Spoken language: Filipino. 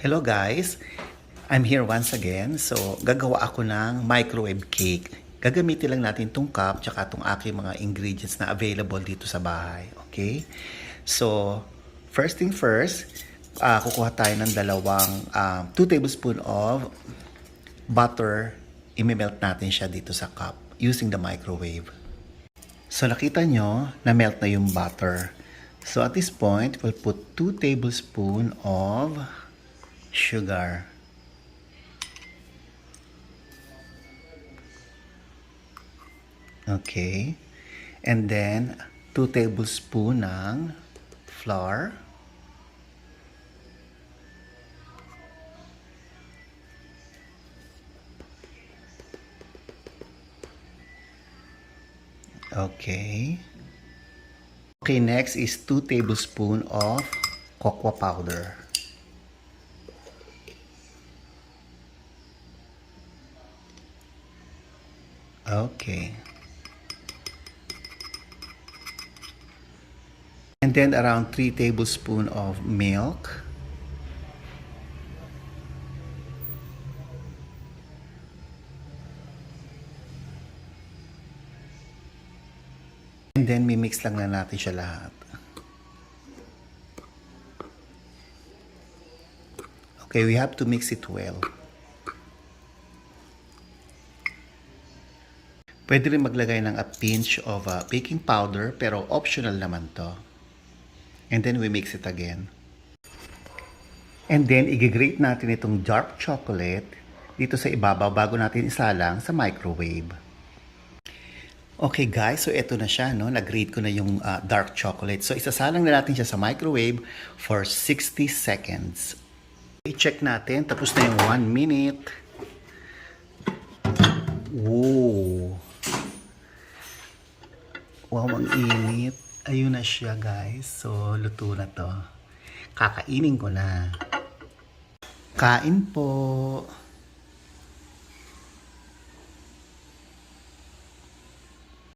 Hello guys! I'm here once again. So, gagawa ako ng microwave cake. Gagamitin lang natin itong cup tsaka itong aking mga ingredients na available dito sa bahay. Okay? So, first thing first, kukuha tayo ng dalawang 2 tablespoon of butter. I-melt natin siya dito sa cup using the microwave. So, nakita nyo na melt na yung butter. So, at this point, we'll put 2 tablespoon of sugar. Okay. And then, 2 tablespoon ng flour. Okay. Okay, next is 2 tablespoon of cocoa powder. Okay. And then around 3 tablespoons of milk. And then mimix lang na natin siya lahat. Okay, we have to mix it well. Pwede rin maglagay ng a pinch of baking powder pero optional naman to. And then we mix it again. And then i-grate natin itong dark chocolate dito sa ibabaw bago natin isalang sa microwave. Okay guys, so ito na siya, no? Nag-grate ko na yung dark chocolate. So isasalang na natin siya sa microwave for 60 seconds. I-check natin, tapos na yung 1 minute. Whoa! Wow, ang init. Ayun na siya guys. So, luto na to. Kakainin ko na. Kain po!